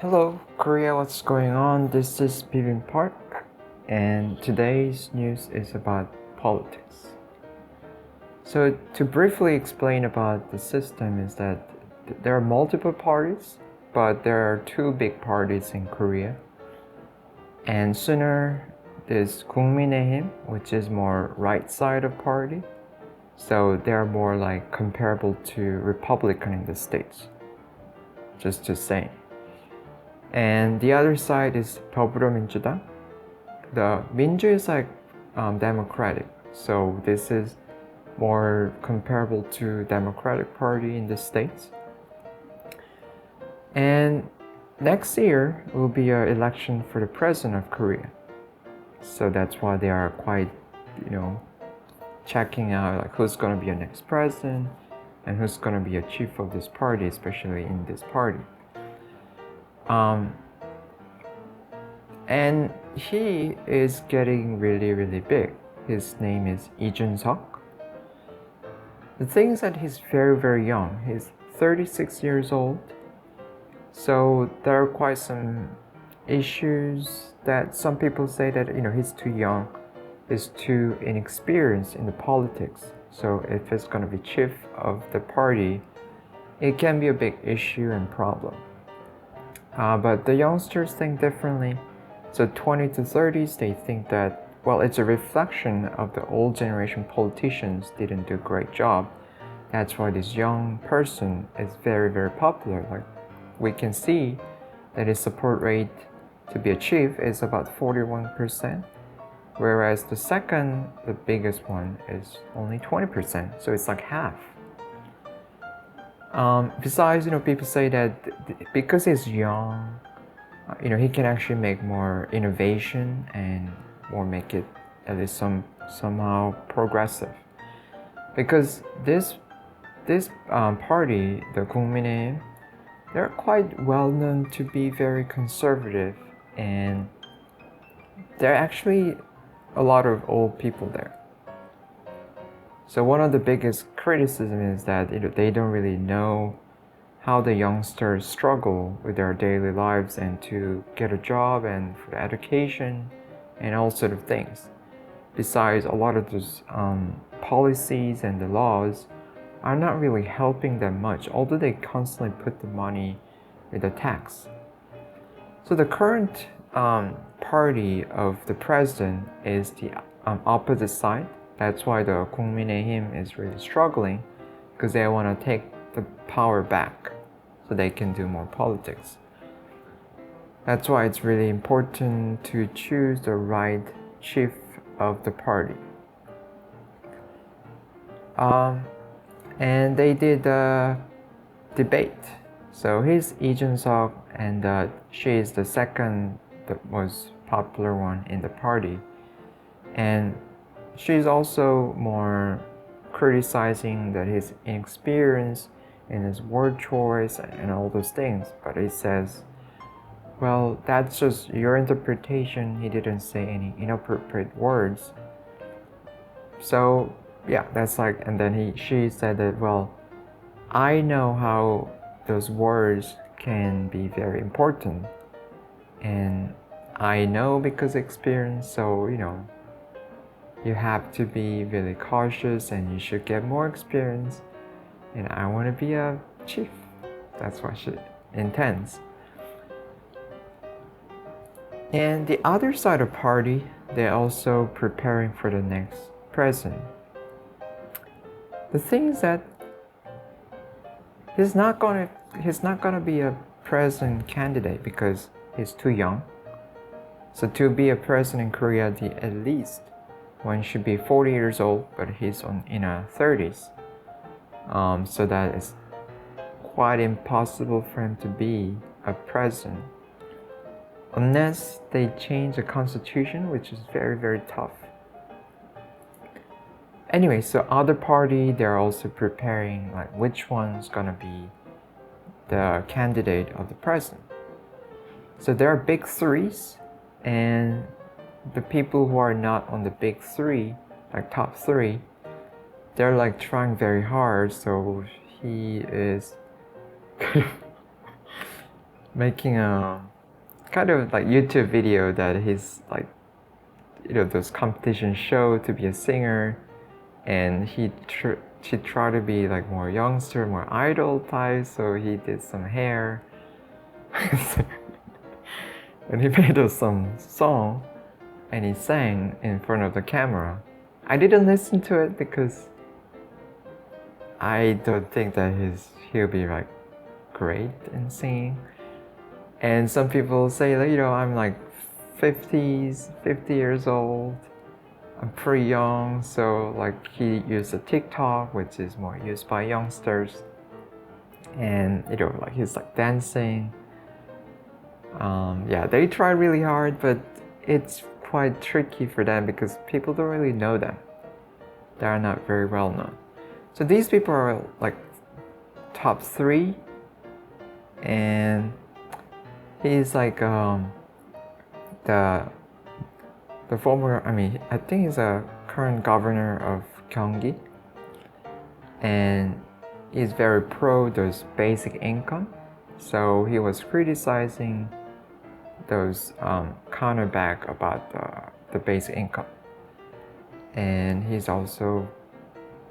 Hello, Korea, what's going on? This is Bibin Park, and today's news is about politics. So, to briefly explain about the system, is that there are multiple parties, but there are two big parties in Korea. And sooner, there's 국민의힘, which is more right side of party. So they're more like comparable to Republican in the States, just to say. And the other side is 더불어민주당. The 민주 is like democratic, so this is more comparable to Democratic Party in the States. And next year will be an election for the president of Korea. So that's why they are quite, checking out like who's going to be a next president and who's going to be a chief of this party, especially in this party. And he is getting really, really big. His name is Lee Jun-seok. The thing is that he's very, very young. He's 36 years old. So there are quite some issues that some people say that he's too young, he's too inexperienced in the politics. So if he's going to be chief of the party, it can be a big issue and problem. But the youngsters think differently. So 20 to 30s, they think that, well, it's a reflection of the old generation politicians didn't do a great job. That's why this young person is very, very popular. Like we can see that his support rate to be a chief is about 41%, whereas the biggest one is only 20%. So it's like half. Besides, people say that because he's young, he can actually make more innovation and more make it at least somehow progressive. Because this party, the 국민의힘, they're quite well known to be very conservative, and there are actually a lot of old people there. So one of the biggest criticism is that they don't really know how the youngsters struggle with their daily lives and to get a job and for education and all sort of things. Besides, a lot of those policies and the laws are not really helping them much, although they constantly put the money with the tax. So the current party of the president is the opposite side. That's why the 국민의힘 is really struggling, because they want to take the power back so they can do more politics. That's why it's really important to choose the right chief of the party. And they did a debate. So he's Lee Jun-seok, and she is the second, the most popular one in the party. And she's also more criticizing that his inexperience in his word choice and all those things. But he says, well, that's just your interpretation. He didn't say any inappropriate words. So yeah, that's like, and then she said that, well, I know how those words can be very important, and I know because of experience, so you have to be really cautious and you should get more experience, and I want to be a chief. That's what she intends. And the other side of the party, they're also preparing for the next president. The thing is that he's not gonna be a president candidate because he's too young. So to be a president in Korea, at least one should be 40 years old, but he's in his 30s. So that is quite impossible for him to be a president unless they change the constitution, which is very, very tough. Anyway, so other party, they're also preparing like which one's gonna be the candidate of the president. So there are big threes, and the people who are not on the big three, like top three, they're like trying very hard. So he is making a kind of like YouTube video that he's like, those competition show to be a singer, and she tried to be like more youngster, more idol type, so he did some hair. And he made us some song, and he sang in front of the camera. I didn't listen to it because I don't think that he'll be like great in singing. And some people say that, I'm like 50 years old. I'm pretty young, so like he used a TikTok, which is more used by youngsters. And like he's like dancing. Yeah, they try really hard, but it's quite tricky for them because people don't really know them. They are not very well known. So these people are like top 3, and he's like the former. I think he's a current governor of Gyeonggi, and he's very pro those basic income. So he was criticizing those counterback about the basic income, and he's also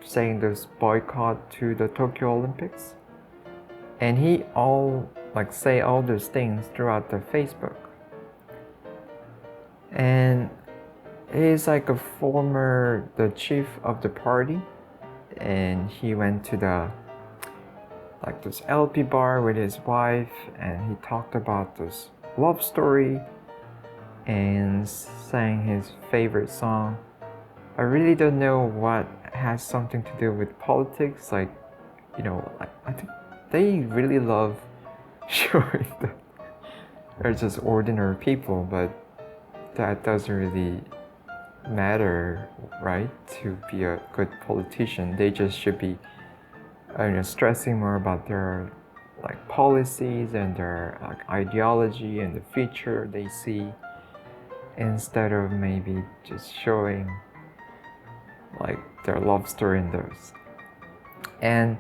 saying those boycott to the Tokyo Olympics, and he say all those things throughout the Facebook. And he's like the chief of the party, and he went to this LP bar with his wife, and he talked about this love story and sang his favorite song. I really don't know what has something to do with politics. I think they really love showing that they're just ordinary people, but that doesn't really matter, right? To be a good politician, they just should be stressing more about their like policies and their like ideology and the future they see, instead of maybe just showing like their love story in those. And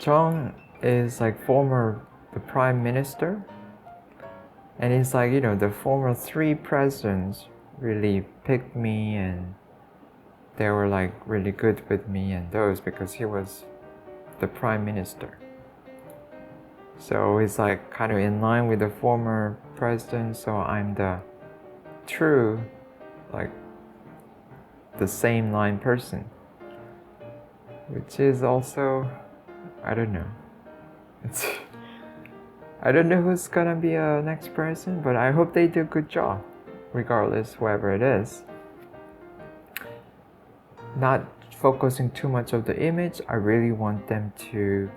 Jung is like the prime minister, and he's like, the former 3 presidents really picked me, and they were like really good with me and those, because he was the prime minister. So he's like kind of in line with the former president, so I'm the true, like the same line person, which is also, I don't know. I don't know who's gonna be a next president, but I hope they do a good job, regardless, whoever it is. Not focusing too much of the image, I really want them to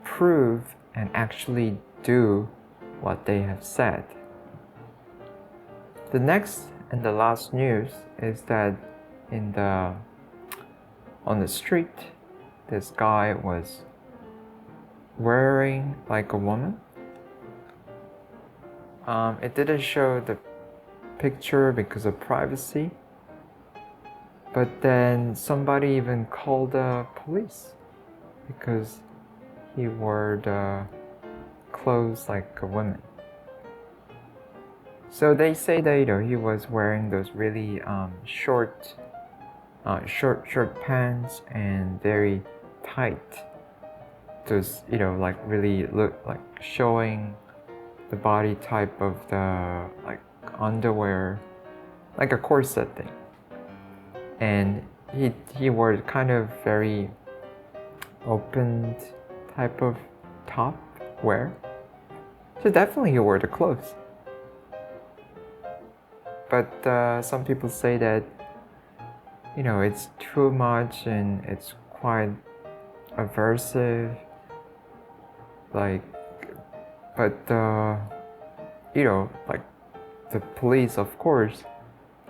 prove and actually do what they have said. The next and the last news is that on the street, this guy was wearing like a woman. It didn't show the picture because of privacy, but then somebody even called the police because he wore the clothes like a woman. So they say that he was wearing those really short pants and very tight. Those like really look like showing the body type of the like underwear, like a corset thing. And he wore kind of very opened type of top wear. So definitely he wore the clothes. But some people say that it's too much and it's quite aversive. Like, but like the police, of course,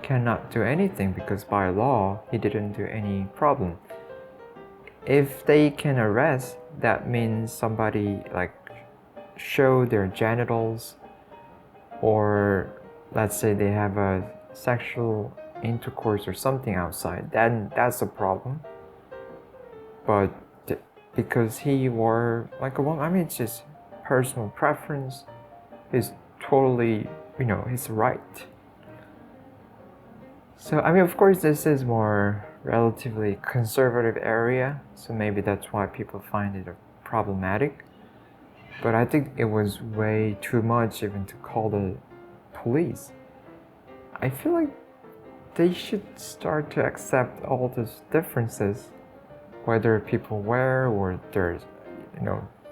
cannot do anything because by law he didn't do any problem. If they can arrest, that means somebody like show their genitals, or let's say they have a sexual intercourse or something outside, then that's a problem. But because he wore like a woman, it's just personal preference is totally, his right. So, I mean, of course, this is more relatively conservative area, so maybe that's why people find it problematic. But I think it was way too much even to call the police. I feel like they should start to accept all these differences, whether people wear or their,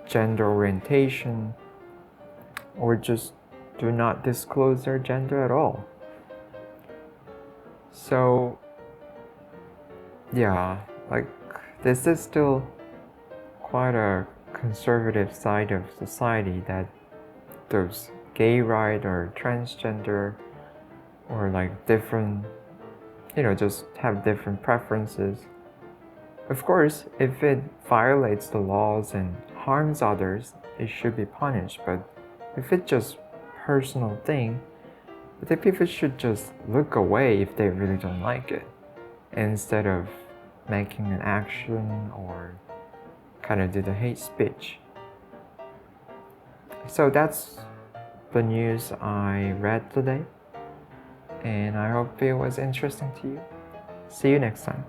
gender orientation, or just do not disclose their gender at all. So, yeah, like this is still quite a conservative side of society, that those gay rights or transgender or like different, just have different preferences. Of course, if it violates the laws and harms others, it should be punished. But if it's just personal thing, I think people should just look away if they really don't like it, instead of making an action or kind of do the hate speech. So that's the news I read today, and I hope it was interesting to you. See you next time.